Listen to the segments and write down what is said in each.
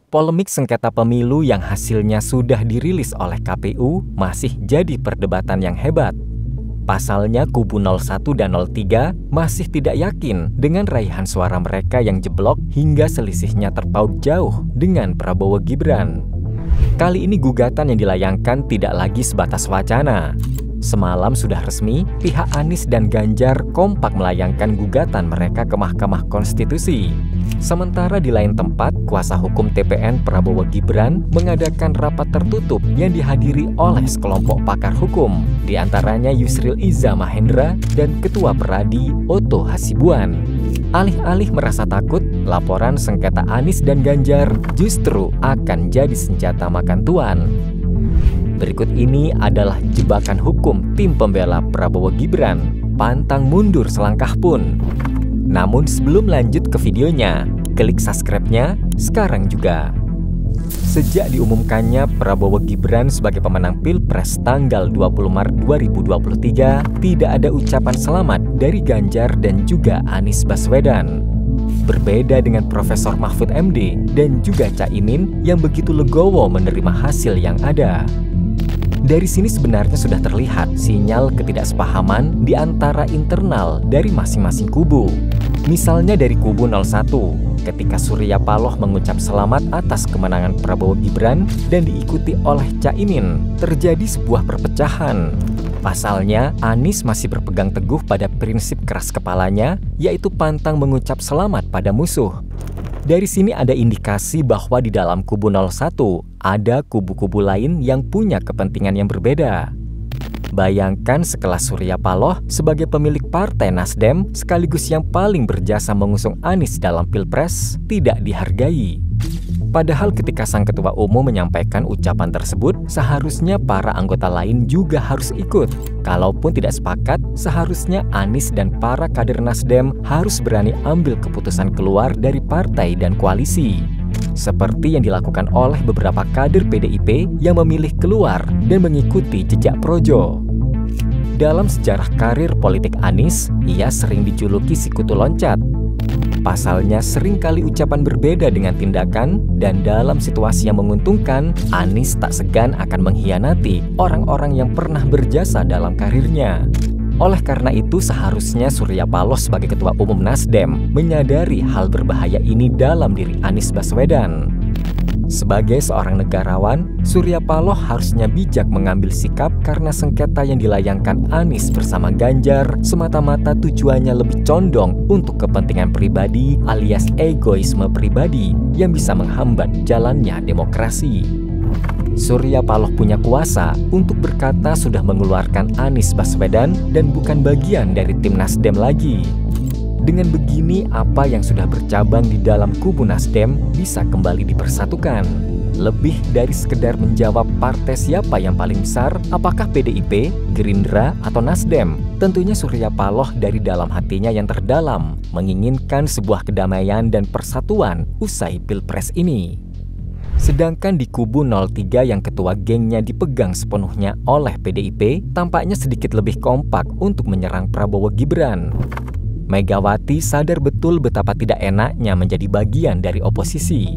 Polemik sengketa pemilu yang hasilnya sudah dirilis oleh KPU masih jadi perdebatan yang hebat. Pasalnya kubu 01 dan 03 masih tidak yakin dengan raihan suara mereka yang jeblok hingga selisihnya terpaut jauh dengan Prabowo Gibran. Kali ini gugatan yang dilayangkan tidak lagi sebatas wacana. Semalam sudah resmi, pihak Anies dan Ganjar kompak melayangkan gugatan mereka ke Mahkamah Konstitusi. Sementara di lain tempat, kuasa hukum TPN Prabowo Gibran mengadakan rapat tertutup yang dihadiri oleh sekelompok pakar hukum, di antaranya Yusril Iza Mahendra dan Ketua Peradi Oto Hasibuan. Alih-alih merasa takut, laporan sengketa Anies dan Ganjar justru akan jadi senjata makan tuan. Berikut ini adalah jebakan hukum tim pembela Prabowo Gibran, pantang mundur selangkah pun. Namun sebelum lanjut ke videonya, klik subscribe-nya sekarang juga. Sejak diumumkannya Prabowo Gibran sebagai pemenang Pilpres tanggal 20 Maret 2023, tidak ada ucapan selamat dari Ganjar dan juga Anies Baswedan. Berbeda dengan Profesor Mahfud MD dan juga Caimin yang begitu legowo menerima hasil yang ada. Dari sini sebenarnya sudah terlihat sinyal ketidaksepahaman di antara internal dari masing-masing kubu. Misalnya dari kubu 01, ketika Surya Paloh mengucap selamat atas kemenangan Prabowo Gibran dan diikuti oleh Caimin, terjadi sebuah perpecahan. Pasalnya, Anies masih berpegang teguh pada prinsip keras kepalanya, yaitu pantang mengucap selamat pada musuh. Dari sini ada indikasi bahwa di dalam kubu 01 ada kubu-kubu lain yang punya kepentingan yang berbeda. Bayangkan sekelas Surya Paloh sebagai pemilik partai Nasdem sekaligus yang paling berjasa mengusung Anies dalam Pilpres tidak dihargai. Padahal ketika sang ketua umum menyampaikan ucapan tersebut, seharusnya para anggota lain juga harus ikut. Kalaupun tidak sepakat, seharusnya Anies dan para kader Nasdem harus berani ambil keputusan keluar dari partai dan koalisi. Seperti yang dilakukan oleh beberapa kader PDIP yang memilih keluar dan mengikuti jejak Projo. Dalam sejarah karir politik Anies, ia sering dijuluki si kutu loncat. Pasalnya seringkali ucapan berbeda dengan tindakan, dan dalam situasi yang menguntungkan, Anies tak segan akan mengkhianati orang-orang yang pernah berjasa dalam karirnya. Oleh karena itu seharusnya Surya Paloh sebagai ketua umum Nasdem menyadari hal berbahaya ini dalam diri Anies Baswedan. Sebagai seorang negarawan, Surya Paloh harusnya bijak mengambil sikap karena sengketa yang dilayangkan Anies bersama Ganjar semata-mata tujuannya lebih condong untuk kepentingan pribadi alias egoisme pribadi yang bisa menghambat jalannya demokrasi. Surya Paloh punya kuasa untuk berkata sudah mengeluarkan Anies Baswedan dan bukan bagian dari tim Nasdem lagi. Dengan begini, apa yang sudah bercabang di dalam kubu Nasdem bisa kembali dipersatukan. Lebih dari sekedar menjawab partai siapa yang paling besar, apakah PDIP, Gerindra, atau Nasdem? Tentunya Surya Paloh dari dalam hatinya yang terdalam menginginkan sebuah kedamaian dan persatuan usai Pilpres ini. Sedangkan di kubu 03 yang ketua gengnya dipegang sepenuhnya oleh PDIP, tampaknya sedikit lebih kompak untuk menyerang Prabowo Gibran. Megawati sadar betul betapa tidak enaknya menjadi bagian dari oposisi.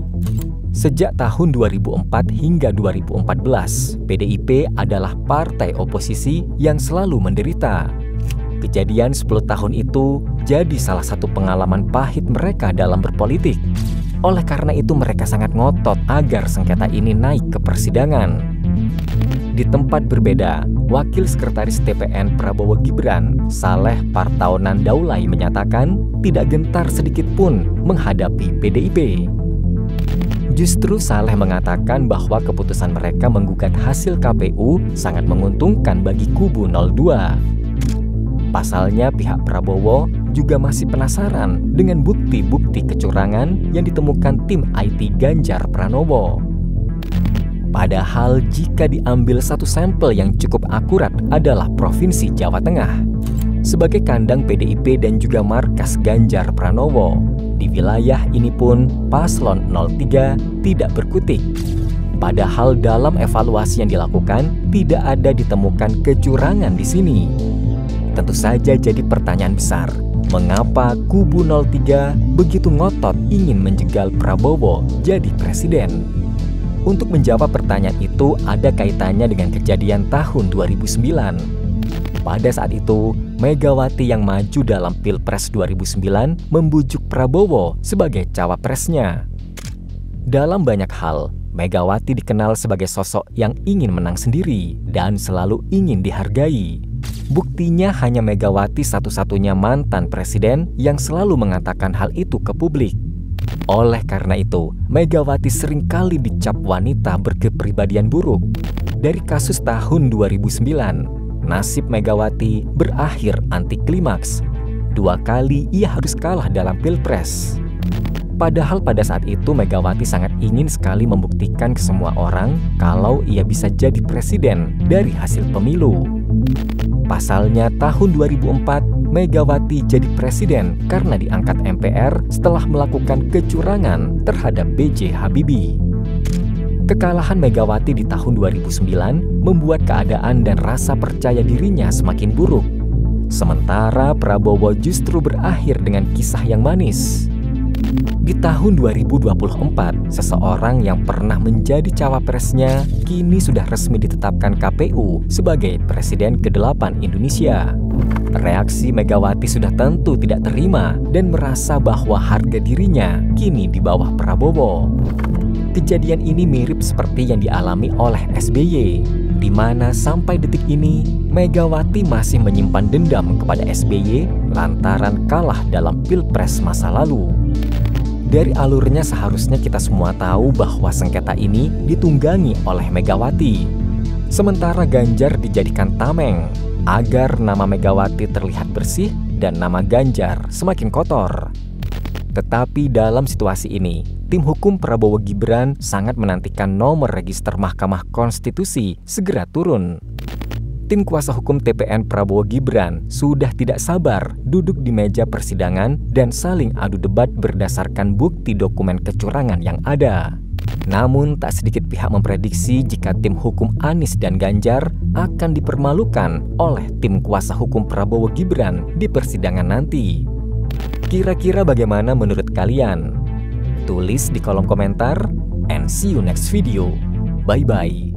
Sejak tahun 2004 hingga 2014, PDIP adalah partai oposisi yang selalu menderita. Kejadian 10 tahun itu jadi salah satu pengalaman pahit mereka dalam berpolitik. Oleh karena itu mereka sangat ngotot agar sengketa ini naik ke persidangan. Di tempat berbeda, Wakil Sekretaris TPN Prabowo Gibran, Saleh Partaunan Daulay menyatakan tidak gentar sedikit pun menghadapi PDIP. Justru Saleh mengatakan bahwa keputusan mereka menggugat hasil KPU sangat menguntungkan bagi kubu 02. Pasalnya pihak Prabowo juga masih penasaran dengan bukti-bukti kecurangan yang ditemukan tim IT Ganjar Pranowo. Padahal jika diambil satu sampel yang cukup akurat adalah Provinsi Jawa Tengah. Sebagai kandang PDIP dan juga markas Ganjar Pranowo, di wilayah ini pun paslon 03 tidak berkutik. Padahal dalam evaluasi yang dilakukan tidak ada ditemukan kecurangan di sini. Tentu saja jadi pertanyaan besar, mengapa kubu 03 begitu ngotot ingin menjegal Prabowo jadi presiden? Untuk menjawab pertanyaan itu ada kaitannya dengan kejadian tahun 2009. Pada saat itu, Megawati yang maju dalam Pilpres 2009 membujuk Prabowo sebagai cawapresnya. Dalam banyak hal, Megawati dikenal sebagai sosok yang ingin menang sendiri dan selalu ingin dihargai. Buktinya hanya Megawati satu-satunya mantan presiden yang selalu mengatakan hal itu ke publik. Oleh karena itu, Megawati seringkali dicap wanita berkepribadian buruk. Dari kasus tahun 2009, nasib Megawati berakhir anti klimaks. 2 kali ia harus kalah dalam Pilpres. Padahal pada saat itu Megawati sangat ingin sekali membuktikan ke semua orang kalau ia bisa jadi presiden dari hasil pemilu. Pasalnya tahun 2004, Megawati jadi presiden karena diangkat MPR setelah melakukan kecurangan terhadap B.J. Habibie. Kekalahan Megawati di tahun 2009 membuat keadaan dan rasa percaya dirinya semakin buruk. Sementara Prabowo justru berakhir dengan kisah yang manis. Di tahun 2024, seseorang yang pernah menjadi cawapresnya kini sudah resmi ditetapkan KPU sebagai Presiden ke-8 Indonesia. Reaksi Megawati sudah tentu tidak terima dan merasa bahwa harga dirinya kini di bawah Prabowo. Kejadian ini mirip seperti yang dialami oleh SBY, di mana sampai detik ini Megawati masih menyimpan dendam kepada SBY lantaran kalah dalam Pilpres masa lalu. Dari alurnya seharusnya kita semua tahu bahwa sengketa ini ditunggangi oleh Megawati. Sementara Ganjar dijadikan tameng agar nama Megawati terlihat bersih dan nama Ganjar semakin kotor. Tetapi dalam situasi ini, tim hukum Prabowo Gibran sangat menantikan nomor register Mahkamah Konstitusi segera turun. Tim kuasa hukum TPN Prabowo Gibran sudah tidak sabar duduk di meja persidangan dan saling adu debat berdasarkan bukti dokumen kecurangan yang ada. Namun tak sedikit pihak memprediksi jika tim hukum Anies dan Ganjar akan dipermalukan oleh tim kuasa hukum Prabowo Gibran di persidangan nanti. Kira-kira bagaimana menurut kalian? Tulis di kolom komentar and see you next video. Bye-bye.